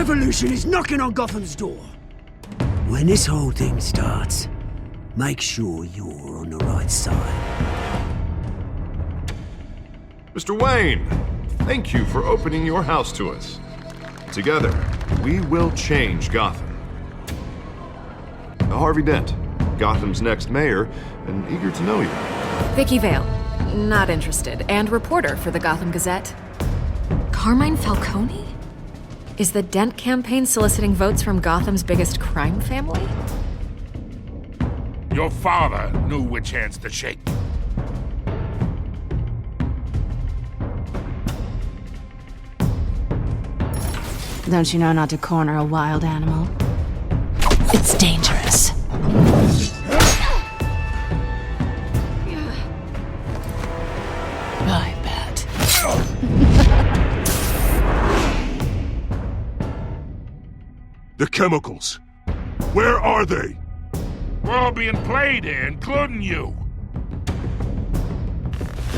revolution is knocking on Gotham's door. When this whole thing starts, make sure you're on the right side. Mr. Wayne, thank you for opening your house to us. Together, we will change Gotham. Harvey Dent, Gotham's next mayor, and eager to know you. Vicky Vale, not interested, and reporter for the Gotham Gazette. Carmine Falcone? Is the Dent campaign soliciting votes from Gotham's biggest crime family? Your father knew which hands to shake. Don't you know not to corner a wild animal? It's dangerous. I bet. The chemicals. Where are they? We're all being played here, including you.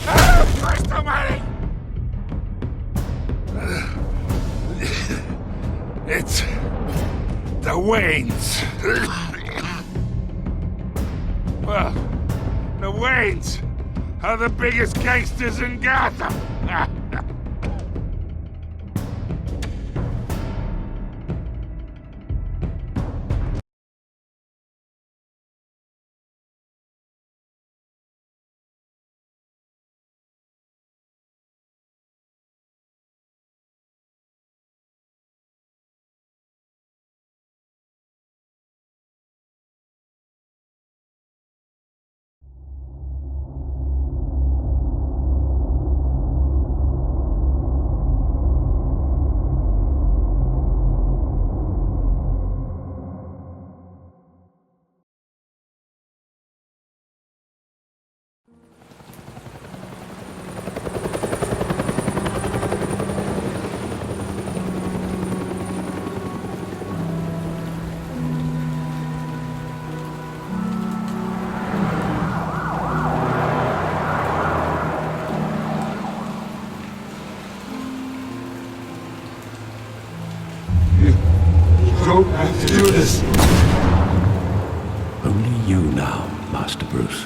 Christ almighty! It's the Waynes. Well, the Waynes are the biggest gangsters in Gotham. Don't have to do this. Only you now, Master Bruce.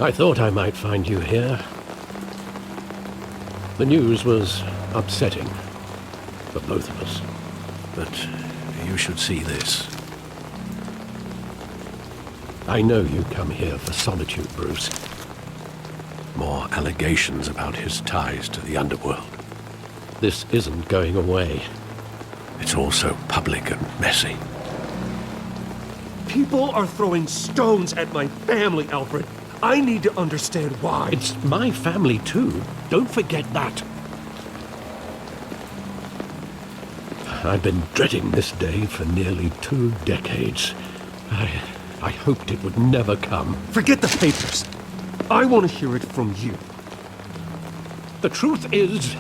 I thought I might find you here. The news was upsetting for both of us. But you should see this. I know you come here for solitude, Bruce. More allegations about his ties to the underworld. This isn't going away. It's all so public and messy. People are throwing stones at my family, Alfred. I need to understand why. It's my family, too. Don't forget that. I've been dreading this day for nearly 2 decades. I hoped it would never come. Forget the papers. I want to hear it from you. The truth is,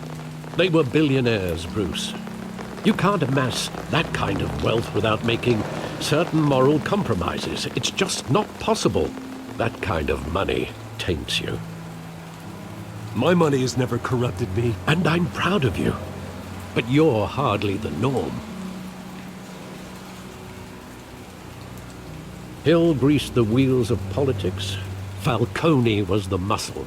they were billionaires, Bruce. You can't amass that kind of wealth without making certain moral compromises. It's just not possible. That kind of money taints you. My money has never corrupted me. And I'm proud of you. But you're hardly the norm. Hill greased the wheels of politics. Falcone was the muscle.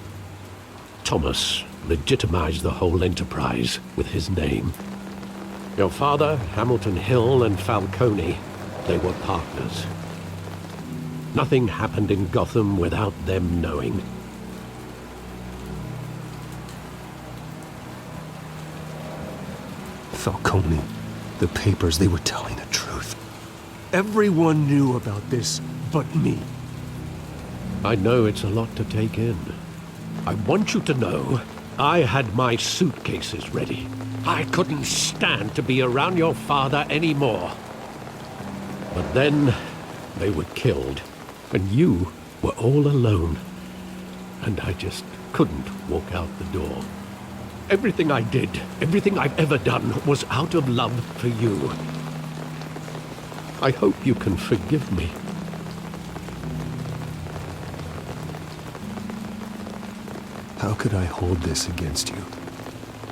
Thomas legitimized the whole enterprise with his name. Your father, Hamilton Hill, and Falcone, they were partners. Nothing happened in Gotham without them knowing. Falcone, the papers, they were telling the truth. Everyone knew about this but me. I know it's a lot to take in. I want you to know I had my suitcases ready. I couldn't stand to be around your father anymore. But then they were killed, and you were all alone. And I just couldn't walk out the door. Everything I did, everything I've ever done, was out of love for you. I hope you can forgive me. How could I hold this against you?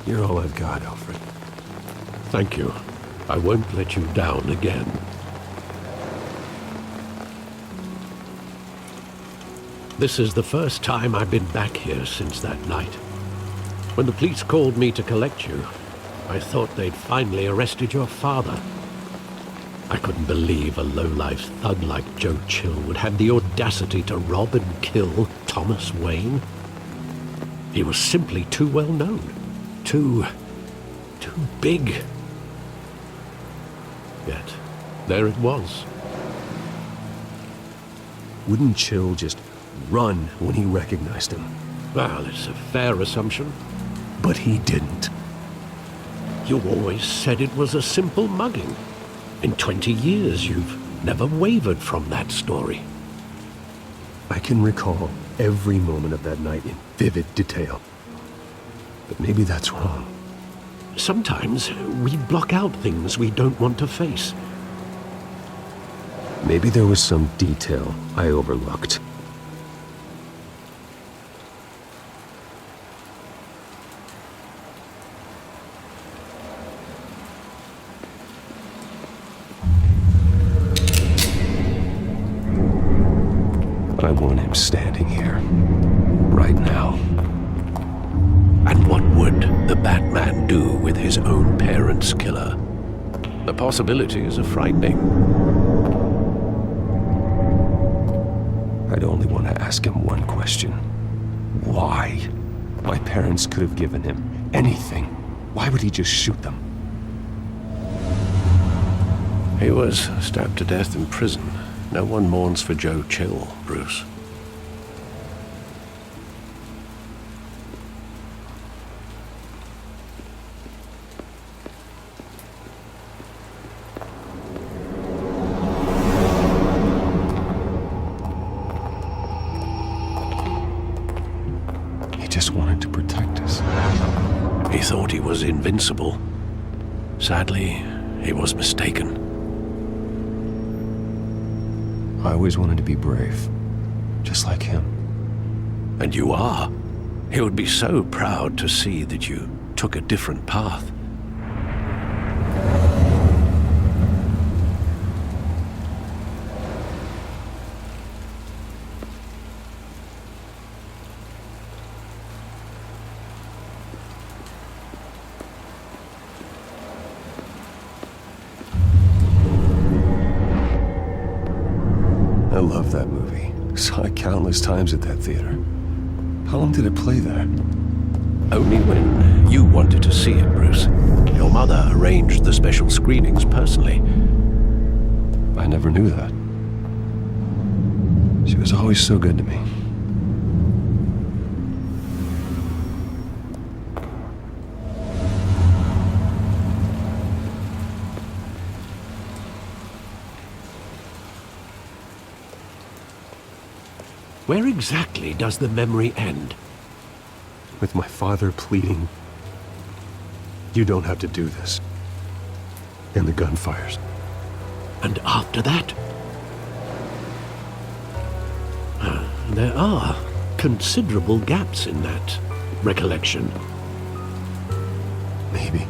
You're all I've got, Alfred. Thank you. I won't let you down again. This is the first time I've been back here since that night. When the police called me to collect you, I thought they'd finally arrested your father. I couldn't believe a low-life thug like Joe Chill would have the audacity to rob and kill Thomas Wayne. He was simply too well known. Too big. Yet, there it was. Wouldn't Chill just run when he recognized him? Well, it's a fair assumption. But he didn't. You always said it was a simple mugging. In 20 years, you've never wavered from that story. I can recall every moment of that night in vivid detail. But maybe that's wrong. Sometimes we block out things we don't want to face. Maybe there was some detail I overlooked. I want him standing here, right now. And what would the Batman do with his own parents' killer? The possibilities are frightening. I'd only want to ask him one question. Why? My parents could have given him anything. Why would he just shoot them? He was stabbed to death in prison. No one mourns for Joe Chill, Bruce. He just wanted to protect us. He thought he was invincible. Sadly, he was mistaken. I always wanted to be brave, just like him. And you are. He would be so proud to see that you took a different path. I love that movie. Saw it countless times at that theater. How long did it play there? Only when you wanted to see it, Bruce. Your mother arranged the special screenings personally. I never knew that. She was always so good to me. Where exactly does the memory end? With my father pleading, "You don't have to do this." And the gunfires. And after that? There are considerable gaps in that recollection. Maybe.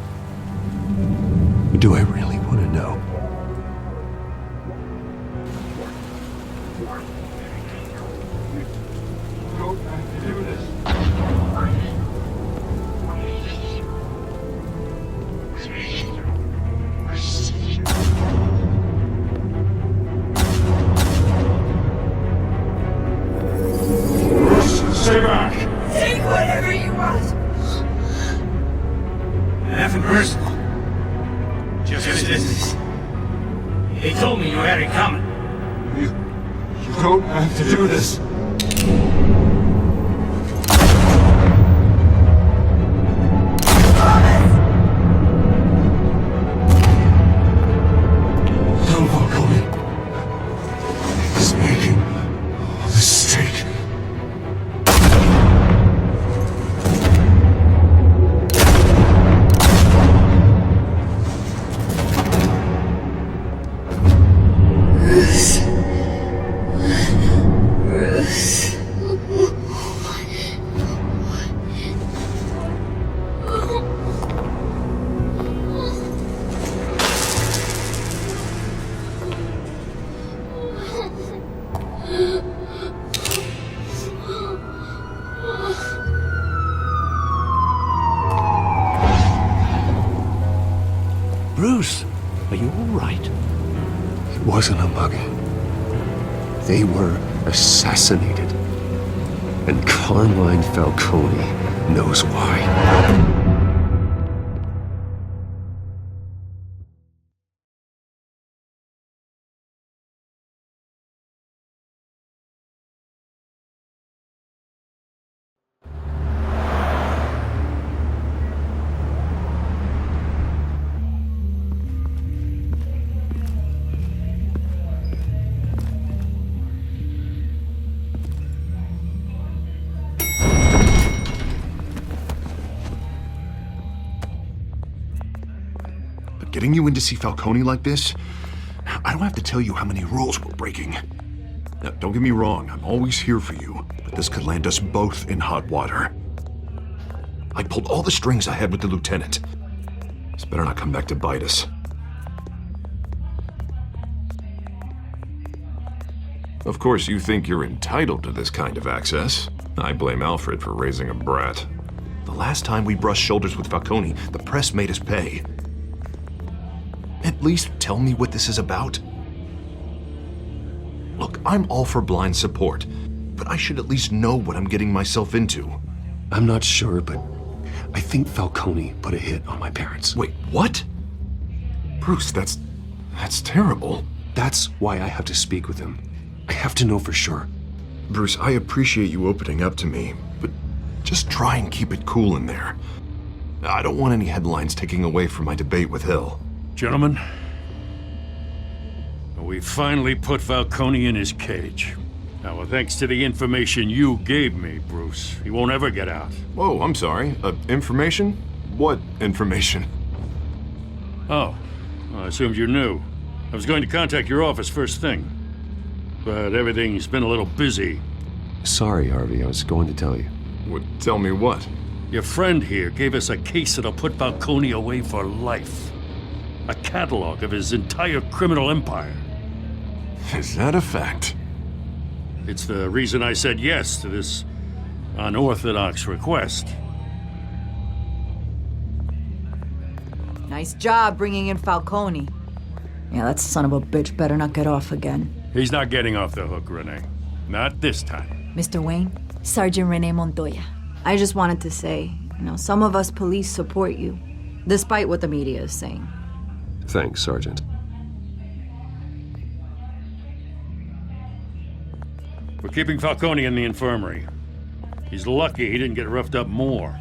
Do I really want to know? Stay back! Take whatever you want. Nothing personal. Just business. He told me you had it coming. You don't have to do this. Don't walk on me. He's making a mistake. Bruce. right? It wasn't a mug. They were assassinated. And Carmine Falcone knows why. Getting you in to see Falcone like this? I don't have to tell you how many rules we're breaking. Now, don't get me wrong, I'm always here for you, but this could land us both in hot water. I pulled all the strings I had with the lieutenant. This better not come back to bite us. Of course, you think you're entitled to this kind of access. I blame Alfred for raising a brat. The last time we brushed shoulders with Falcone, the press made us pay. At least tell me what this is about. Look, I'm all for blind support, but I should at least know what I'm getting myself into. I'm not sure, but I think Falcone put a hit on my parents. Wait, what? Bruce, that's terrible. That's why I have to speak with him. I have to know for sure. Bruce, I appreciate you opening up to me, but just try and keep it cool in there. I don't want any headlines taking away from my debate with Hill. Gentlemen, we finally put Falcone in his cage. Now, well, thanks to the information you gave me, Bruce, he won't ever get out. Whoa, I'm sorry. Information? What information? Oh, well, I assumed you knew. I was going to contact your office first thing, but everything's been a little busy. Sorry, Harvey, I was going to tell you. Tell me what? Your friend here gave us a case that'll put Falcone away for life. A catalog of his entire criminal empire. Is that a fact? It's the reason I said yes to this unorthodox request. Nice job bringing in Falcone. Yeah, that son of a bitch better not get off again. He's not getting off the hook, Renee. Not this time. Mr. Wayne, Sergeant Renee Montoya. I just wanted to say, some of us police support you, despite what the media is saying. Thanks, Sergeant. We're keeping Falcone in the infirmary. He's lucky he didn't get roughed up more.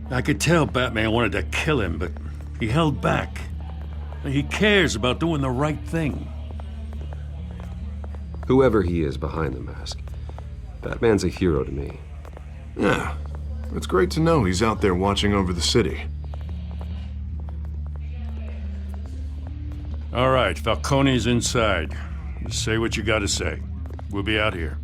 I could tell Batman wanted to kill him, but he held back. He cares about doing the right thing. Whoever he is behind the mask, Batman's a hero to me. Yeah, it's great to know he's out there watching over the city. All right, Falcone's inside. Just say what you gotta say. We'll be out here.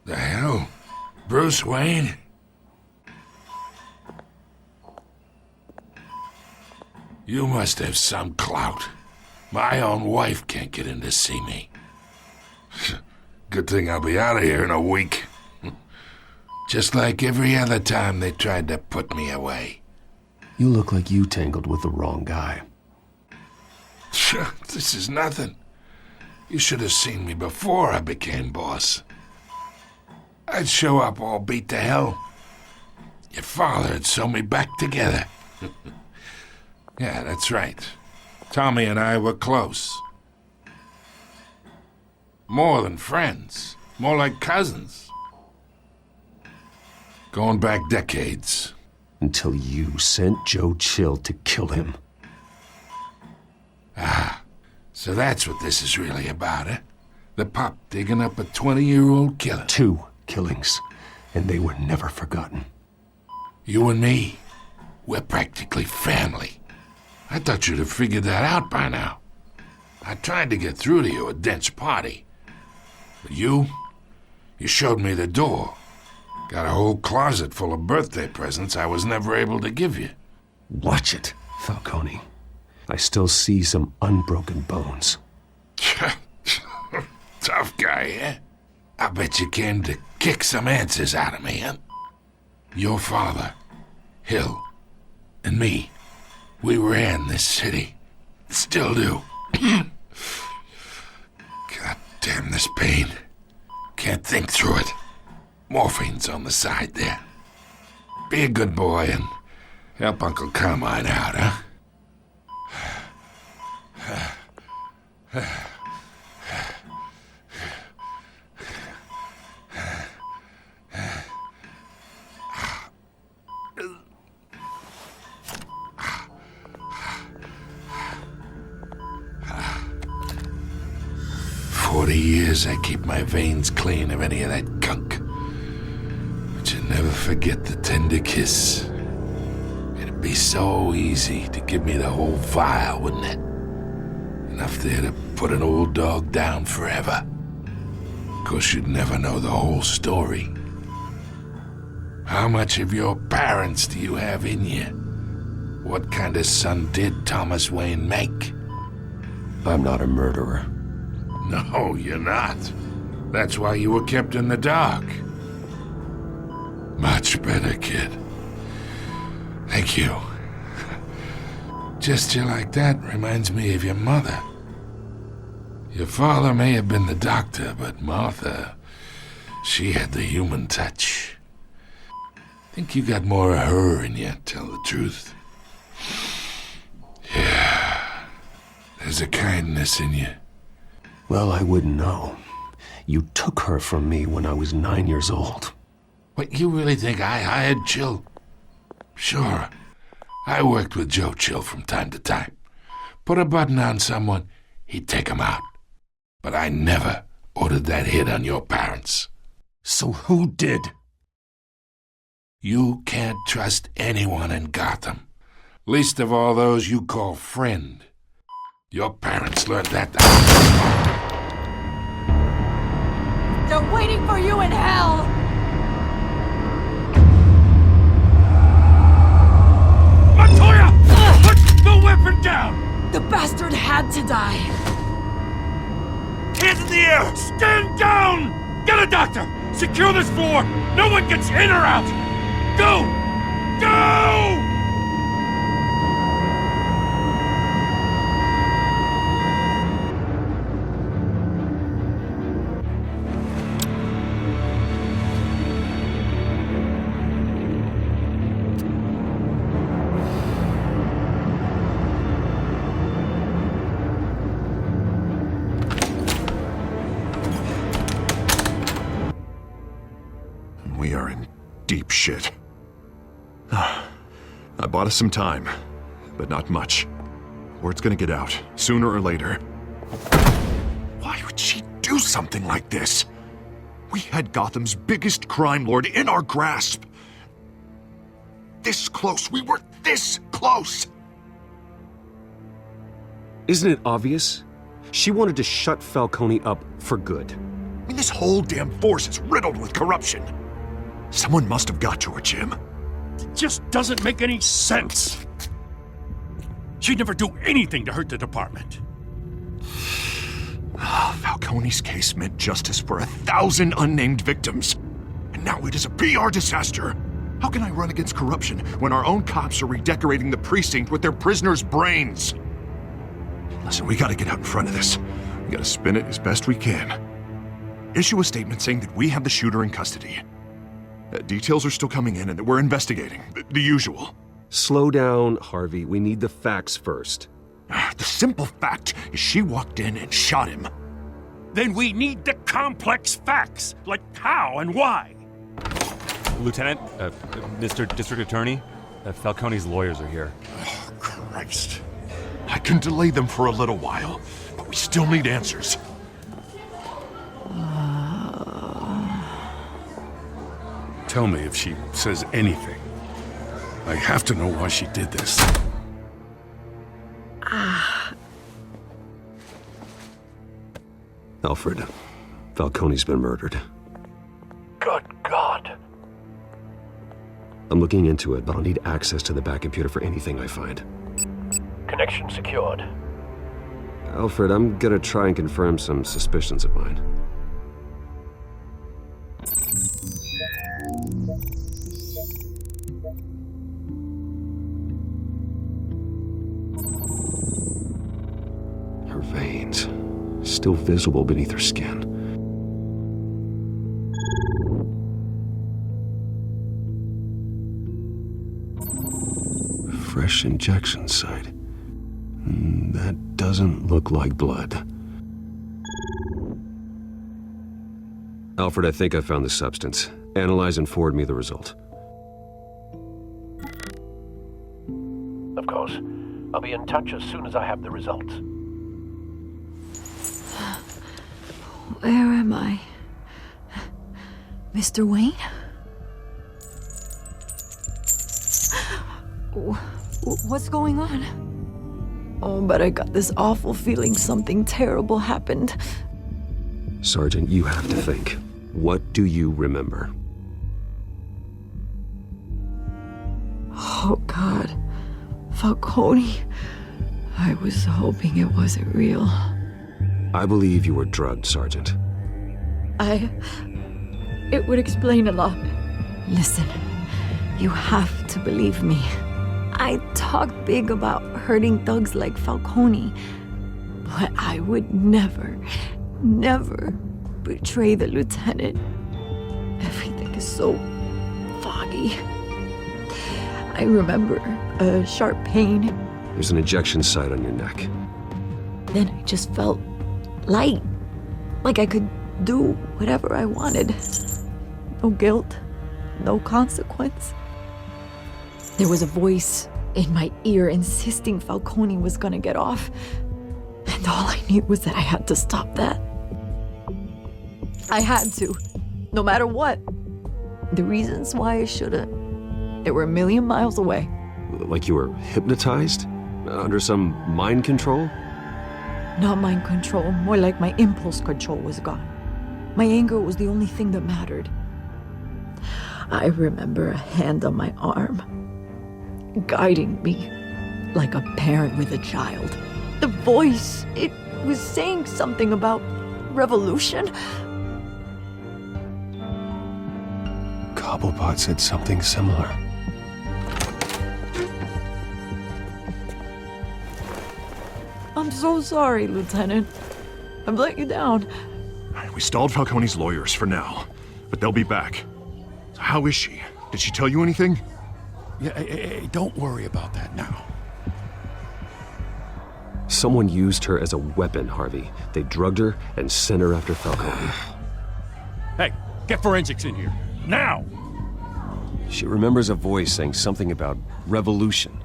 The hell? Bruce Wayne? You must have some clout. My own wife can't get in to see me. Good thing I'll be out of here in a week. Just like every other time they tried to put me away. You look like you tangled with the wrong guy. This is nothing. You should have seen me before I became boss. I'd show up all beat to hell. Your father'd sew me back together. Yeah, that's right. Tommy and I were close. More than friends. More like cousins. Going back decades. Until you sent Joe Chill to kill him. Ah, so that's what this is really about, eh? The pup digging up a 20-year-old killer. 2 killings, and they were never forgotten. You and me, we're practically family. I thought you'd have figured that out by now. I tried to get through to you at Dent's party. But you showed me the door. Got a whole closet full of birthday presents I was never able to give you. Watch it, Falcone. I still see some unbroken bones. Tough guy, eh? I bet you came to kick some answers out of me, huh? Your father, Hill, and me, we ran this city. Still do. God damn this pain. Can't think through it. Morphine's on the side there. Be a good boy and help Uncle Carmine out, huh? 40 years I keep my veins clean of any of that gunk. But you never forget the tender kiss. It'd be so easy to give me the whole vial, wouldn't it? Enough there to put an old dog down forever. Of course, you'd never know the whole story. How much of your parents do you have in you? What kind of son did Thomas Wayne make? I'm not a murderer. No, you're not. That's why you were kept in the dark. Much better, kid. Thank you. Gesture like that reminds me of your mother. Your father may have been the doctor, but Martha, she had the human touch. Think you got more of her in you, tell the truth. Yeah, there's a kindness in you. Well, I wouldn't know. You took her from me when I was 9 years old. What, you really think I hired Chill? Sure. I worked with Joe Chill from time to time. Put a button on someone, he'd take 'em out. But I never ordered that hit on your parents. So who did? You can't trust anyone in Gotham. Least of all those you call friend. Your parents learned that. They're waiting for you in hell! Montoya! Put the weapon down! The bastard had to die. Hands in the air! Stand down! Get a doctor! Secure this floor! No one gets in or out! Go! Go! We are in deep shit. I bought us some time, but not much. Word's gonna get out, sooner or later. Why would she do something like this? We had Gotham's biggest crime lord in our grasp. This close, we were this close! Isn't it obvious? She wanted to shut Falcone up for good. I mean, this whole damn force is riddled with corruption. Someone must have got to her, Jim. It just doesn't make any sense. She'd never do anything to hurt the department. Falcone's case meant justice for 1,000 unnamed victims. And now it is a PR disaster. How can I run against corruption when our own cops are redecorating the precinct with their prisoners' brains? Listen, we gotta get out in front of this. We gotta spin it as best we can. Issue a statement saying that we have the shooter in custody. Details are still coming in and that we're investigating. The usual. Slow down, Harvey. We need the facts first. The simple fact is she walked in and shot him. Then we need the complex facts, like how and why. Lieutenant, Mr. District Attorney, Falcone's lawyers are here. Oh, Christ. I can delay them for a little while, but we still need answers. Tell me if she says anything. I have to know why she did this. Alfred, Falcone's been murdered. Good God. I'm looking into it, but I'll need access to the back computer for anything I find. Connection secured. Alfred, I'm gonna try and confirm some suspicions of mine. Her veins, still visible beneath her skin. Fresh injection site. That doesn't look like blood. Alfred, I think I found the substance. Analyze and forward me the result. Of course. I'll be in touch as soon as I have the results. Where am I? Mr. Wayne? What's going on? Oh, but I got this awful feeling something terrible happened. Sergeant, you have to think. What do you remember? Oh, God. Falcone. I was hoping it wasn't real. I believe you were drugged, Sergeant. It would explain a lot. Listen, you have to believe me. I talk big about hurting thugs like Falcone, but I would never betray the lieutenant. Everything is so foggy. I remember a sharp pain. There's an injection site on your neck. Then I just felt light, like I could do whatever I wanted. No guilt, no consequence. There was a voice in my ear insisting Falcone was gonna get off. And all I knew was that I had to stop that. I had to, no matter what. The reasons why I shouldn't, they were a million miles away. Like you were hypnotized? Under some mind control? Not mind control, more like my impulse control was gone. My anger was the only thing that mattered. I remember a hand on my arm, guiding me like a parent with a child. The voice, it was saying something about revolution. Cobblepot said something similar. I'm so sorry, Lieutenant. I've let you down. We stalled Falcone's lawyers for now, but they'll be back. So how is she? Did she tell you anything? Yeah, hey, don't worry about that now. Someone used her as a weapon, Harvey. They drugged her and sent her after Falcone. Hey, get forensics in here. Now! She remembers a voice saying something about revolution.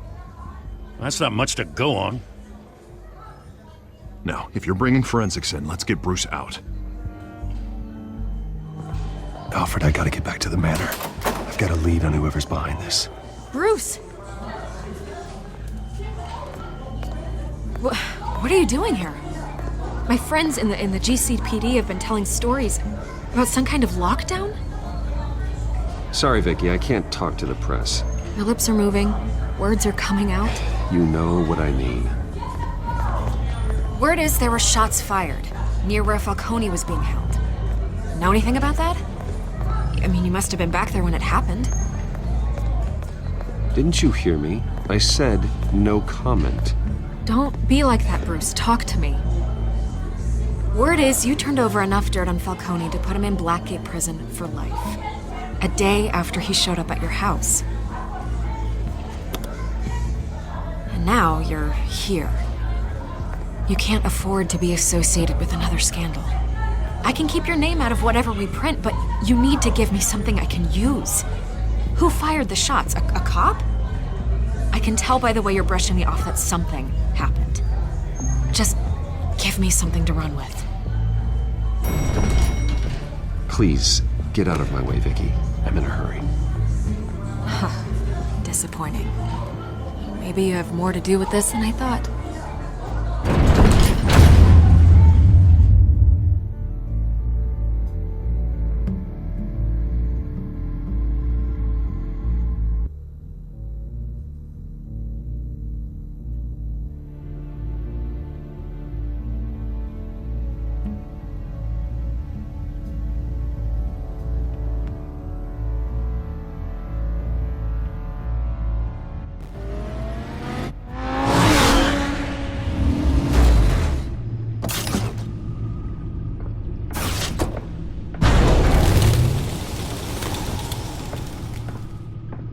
That's not much to go on. Now, if you're bringing forensics in, let's get Bruce out. Alfred, I gotta get back to the manor. I've got a lead on whoever's behind this. Bruce! What are you doing here? My friends in the GCPD have been telling stories about some kind of lockdown? Sorry, Vicky, I can't talk to the press. Your lips are moving, words are coming out. You know what I mean. Word is there were shots fired near where Falcone was being held. Know anything about that? I mean, you must have been back there when it happened. Didn't you hear me? I said no comment. Don't be like that, Bruce. Talk to me. Word is you turned over enough dirt on Falcone to put him in Blackgate Prison for life. A day after he showed up at your house. And now you're here. You can't afford to be associated with another scandal. I can keep your name out of whatever we print, but you need to give me something I can use. Who fired the shots? A cop? I can tell by the way you're brushing me off that something happened. Just give me something to run with. Please, get out of my way, Vicky. I'm in a hurry. Disappointing. Maybe you have more to do with this than I thought.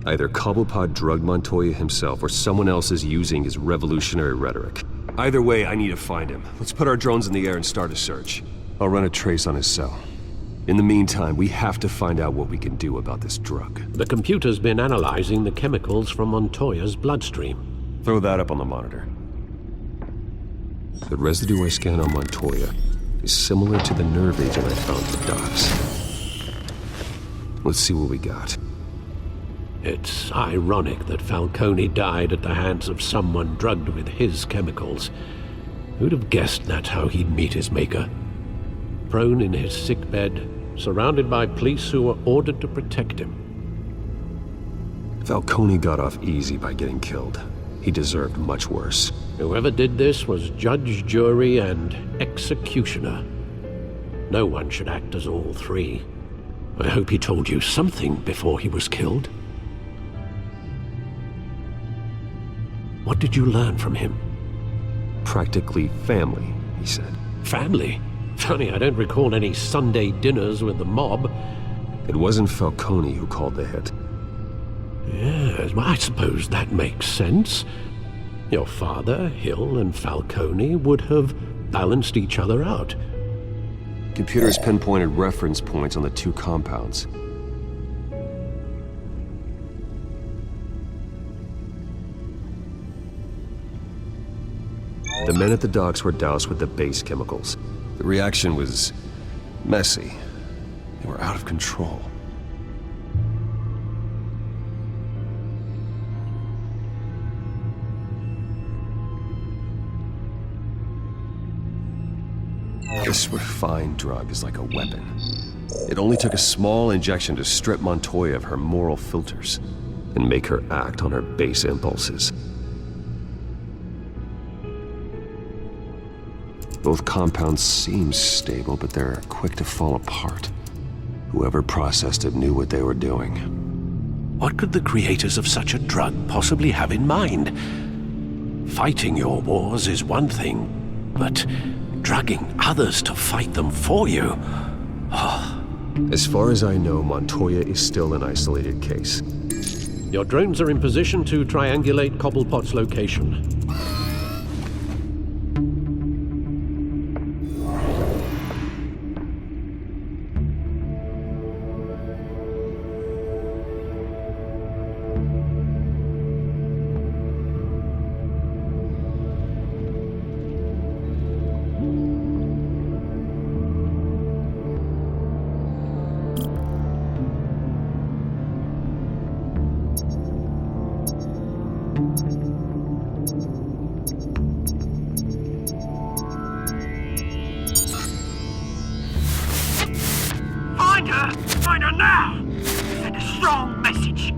Either Cobblepot drugged Montoya himself or someone else is using his revolutionary rhetoric. Either way, I need to find him. Let's put our drones in the air and start a search. I'll run a trace on his cell. In the meantime, we have to find out what we can do about this drug. The computer's been analyzing the chemicals from Montoya's bloodstream. Throw that up on the monitor. The residue I scanned on Montoya is similar to the nerve agent I found at the docks. Let's see what we got. It's ironic that Falcone died at the hands of someone drugged with his chemicals. Who'd have guessed that's how he'd meet his maker? Prone in his sickbed, surrounded by police who were ordered to protect him. Falcone got off easy by getting killed. He deserved much worse. Whoever did this was judge, jury, and executioner. No one should act as all three. I hope he told you something before he was killed. What did you learn from him? Practically family, he said. Family? Funny, I don't recall any Sunday dinners with the mob. It wasn't Falcone who called the hit. Yes, well, I suppose that makes sense. Your father, Hill, and Falcone would have balanced each other out. Computers pinpointed reference points on the two compounds. The men at the docks were doused with the base chemicals. The reaction was messy. They were out of control. This refined drug is like a weapon. It only took a small injection to strip Montoya of her moral filters and make her act on her base impulses. Both compounds seem stable, but they're quick to fall apart. Whoever processed it knew what they were doing. What could the creators of such a drug possibly have in mind? Fighting your wars is one thing, but drugging others to fight them for you? Oh. As far as I know, Montoya is still an isolated case. Your drones are in position to triangulate Cobblepot's location. Find her now! Send a strong message.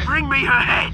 Bring me her head!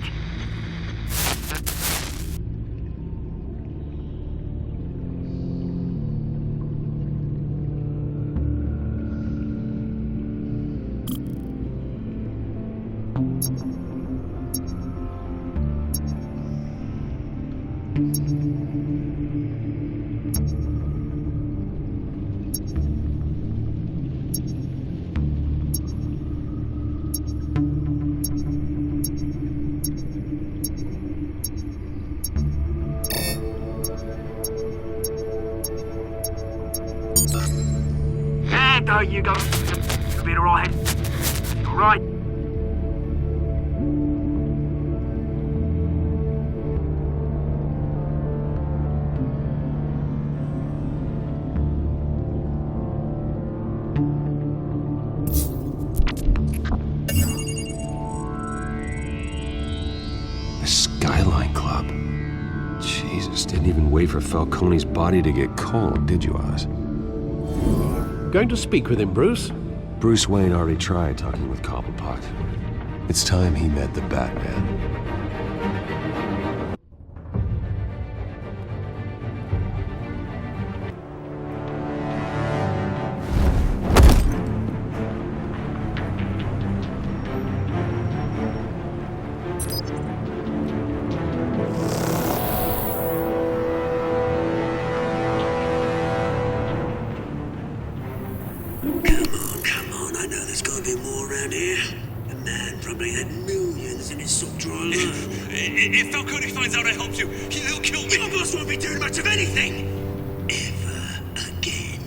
There you go. You'll be all right. All right. Didn't even wait for Falcone's body to get cold, did you, Oz? Going to speak with him, Bruce? Bruce Wayne already tried talking with Cobblepot. It's time he met the Batman. Come on, I know there's gotta be more around here. The man probably had millions in his sock drawer alone. If Falcone finds out I helped you, he'll kill me. Your boss won't be doing much of anything! Ever again.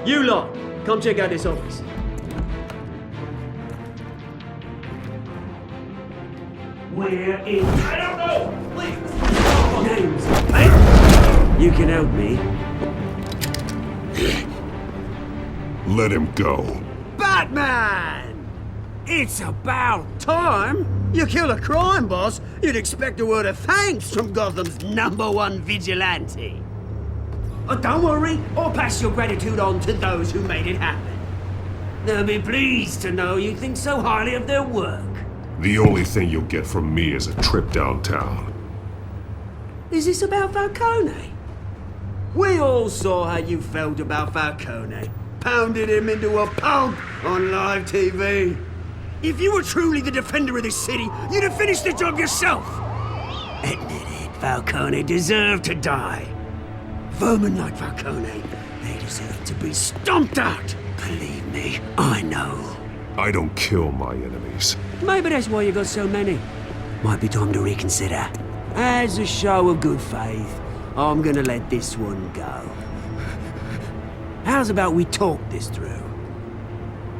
You lot, come check out this office. Where is... I don't know! Please! Names, mate. You can help me. Let him go. Batman! It's about time. You kill a crime boss, you'd expect a word of thanks from Gotham's #1 vigilante. Oh, don't worry, I'll pass your gratitude on to those who made it happen. They'll be pleased to know you think so highly of their work. The only thing you'll get from me is a trip downtown. Is this about Falcone? We all saw how you felt about Falcone. Pounded him into a pulp on live TV. If you were truly the defender of this city, you'd have finished the job yourself. Admit it, Falcone deserved to die. Vermin like Falcone, they deserve to be stomped out. Believe me, I know. I don't kill my enemies. Maybe that's why you got so many. Might be time to reconsider. As a show of good faith, I'm gonna let this one go. How's about we talk this through?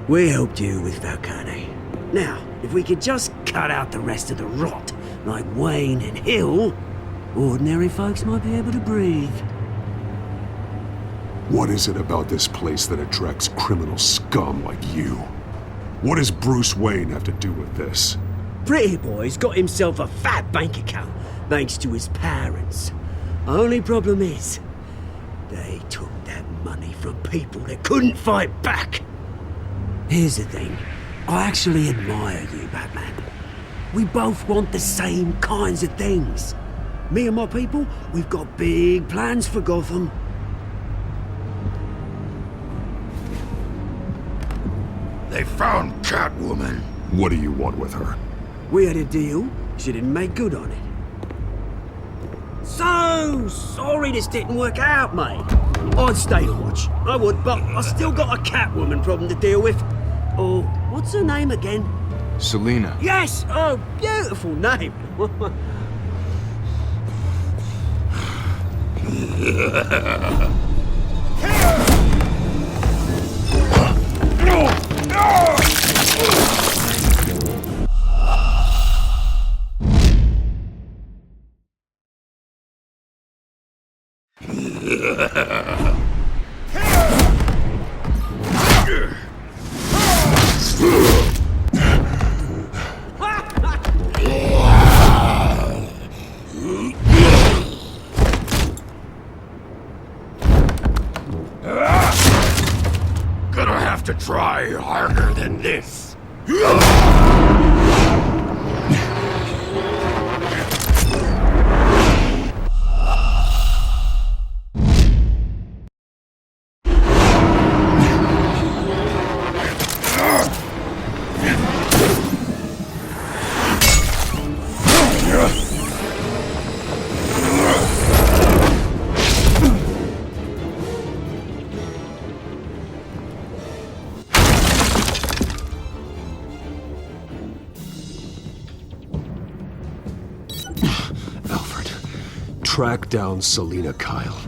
We helped you with Falcone. Now, if we could just cut out the rest of the rot, like Wayne and Hill, ordinary folks might be able to breathe. What is it about this place that attracts criminal scum like you? What does Bruce Wayne have to do with this? Pretty Boy's got himself a fat bank account, thanks to his parents. Only problem is, they took that money from people that couldn't fight back. Here's the thing, I actually admire you, Batman. We both want the same kinds of things. Me and my people, we've got big plans for Gotham. They found Catwoman. What do you want with her? We had a deal. She didn't make good on it. So sorry this didn't work out, mate. I'd stay to watch. I would, but I still got a Catwoman problem to deal with. Oh, what's her name again? Selina. Yes! Oh, beautiful name. Gonna have to try harder than this. Track down Selina Kyle.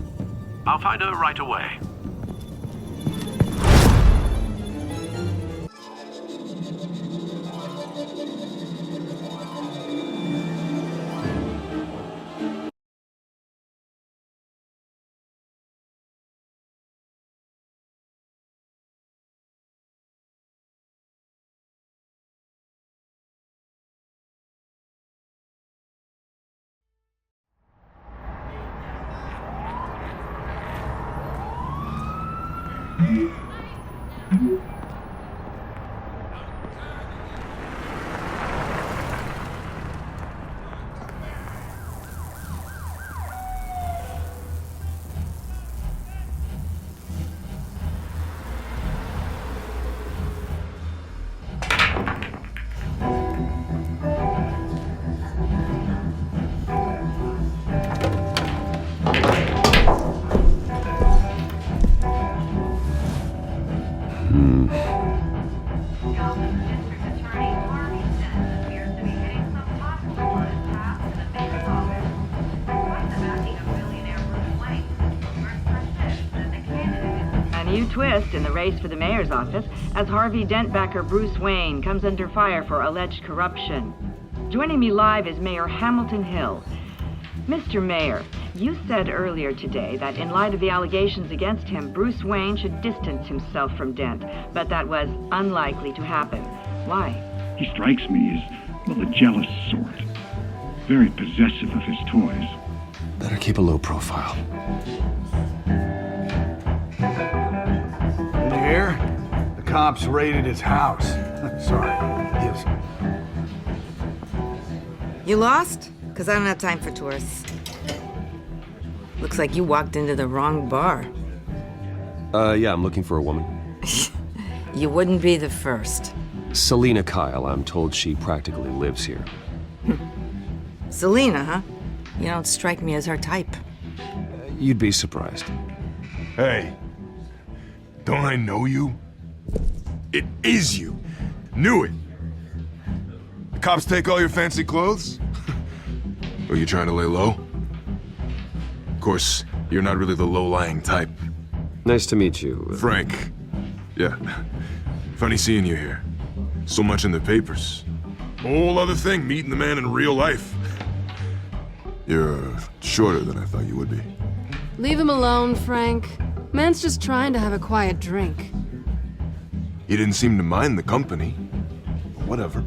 I'll find her right away. Twist in the race for the mayor's office as Harvey Dent-backer Bruce Wayne comes under fire for alleged corruption. Joining me live is Mayor Hamilton Hill. Mr. Mayor, you said earlier today that in light of the allegations against him, Bruce Wayne should distance himself from Dent, but that was unlikely to happen. Why? He strikes me as, well, a jealous sort. Very possessive of his toys. Better keep a low profile. Here, the cops raided his house. Sorry, yes. You lost? Because I don't have time for tourists. Looks like you walked into the wrong bar. Yeah, I'm looking for a woman. You wouldn't be the first. Selina Kyle, I'm told she practically lives here. Selina, huh? You don't strike me as her type. You'd be surprised. Hey. Don't I know you? It is you. Knew it. The cops take all your fancy clothes? Are you trying to lay low? Of course, you're not really the low-lying type. Nice to meet you. Frank. Yeah. Funny seeing you here. So much in the papers. Whole other thing, meeting the man in real life. You're shorter than I thought you would be. Leave him alone, Frank. Man's just trying to have a quiet drink. You didn't seem to mind the company. Whatever.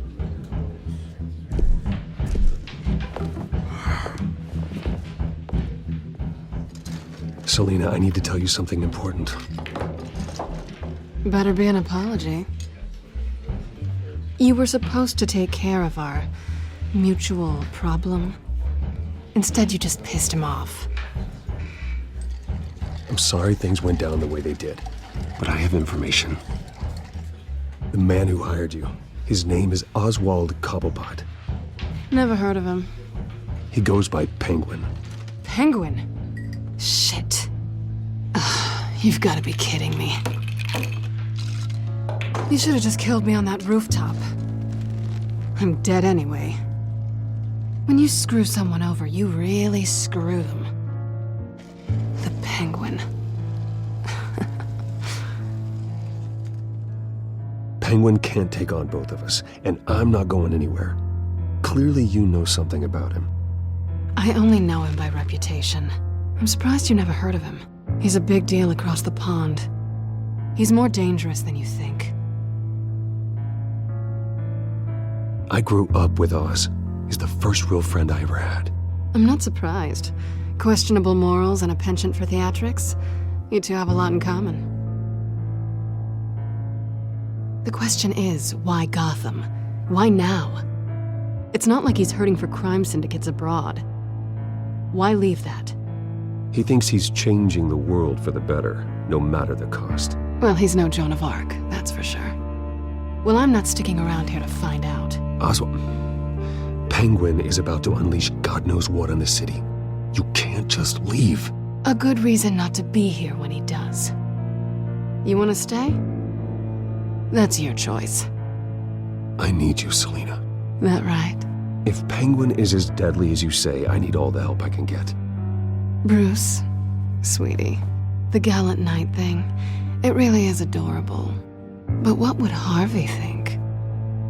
Selina, I need to tell you something important. Better be an apology. You were supposed to take care of our mutual problem. Instead, you just pissed him off. I'm sorry things went down the way they did, but I have information. The man who hired you, his name is Oswald Cobblepot. Never heard of him. He goes by Penguin. Penguin? Shit. You've got to be kidding me. You should have just killed me on that rooftop. I'm dead anyway. When you screw someone over, you really screw them. The Penguin. Penguin can't take on both of us, and I'm not going anywhere. Clearly you know something about him. I only know him by reputation. I'm surprised you never heard of him. He's a big deal across the pond. He's more dangerous than you think. I grew up with Oz. He's the first real friend I ever had. I'm not surprised. Questionable morals and a penchant for theatrics. You two have a lot in common. The question is, why Gotham? Why now? It's not like he's hurting for crime syndicates abroad. Why leave that? He thinks he's changing the world for the better, no matter the cost. Well, he's no Joan of Arc, that's for sure. Well, I'm not sticking around here to find out. Oswald, Penguin is about to unleash God knows what on the city. You can't just leave. A good reason not to be here when he does. You want to stay? That's your choice. I need you, Selina. That right? If Penguin is as deadly as you say, I need all the help I can get. Bruce, sweetie, the gallant knight thing, it really is adorable. But what would Harvey think?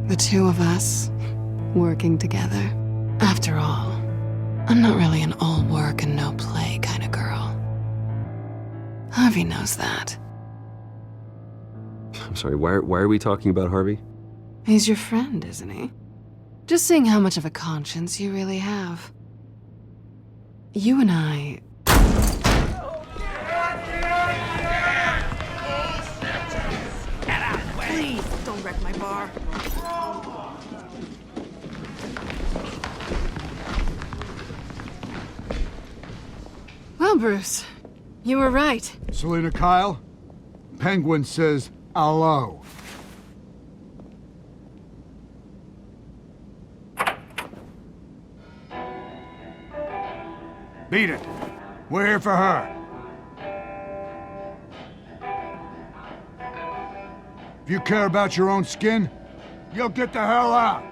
The two of us, working together. After all, I'm not really an all work and no play kind of girl. Harvey knows that. I'm sorry, why are we talking about Harvey? He's your friend, isn't he? Just seeing how much of a conscience you really have. You and I... Don't wreck my bar. Well, Bruce, you were right. Selina Kyle, Penguin says hello. Beat it. We're here for her. If you care about your own skin, you'll get the hell out.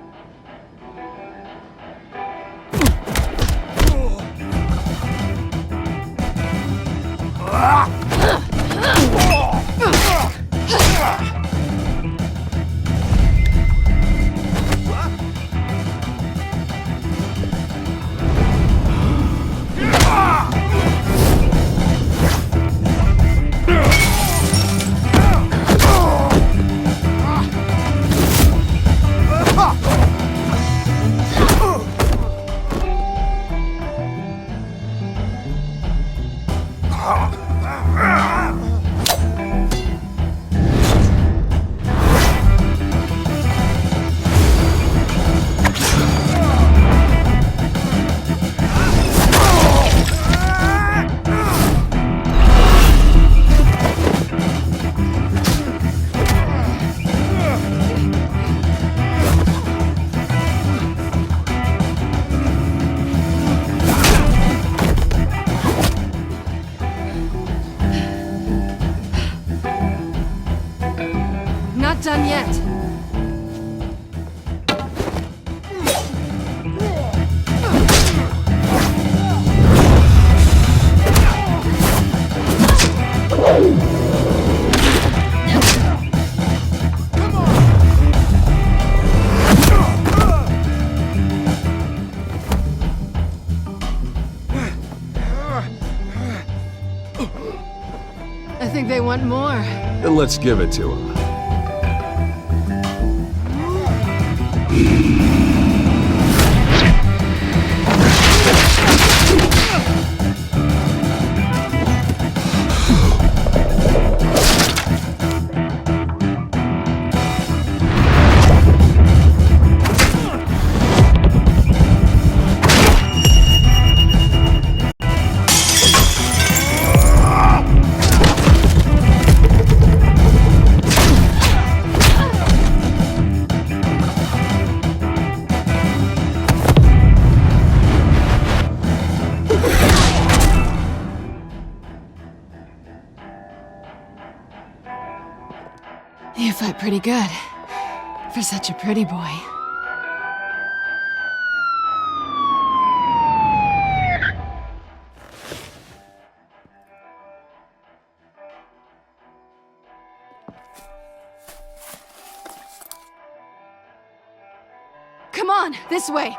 Not done yet. I think they want more. Then let's give it to him. You fight pretty good. For such a pretty boy. Come on, this way.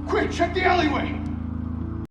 Quick, check the alleyway!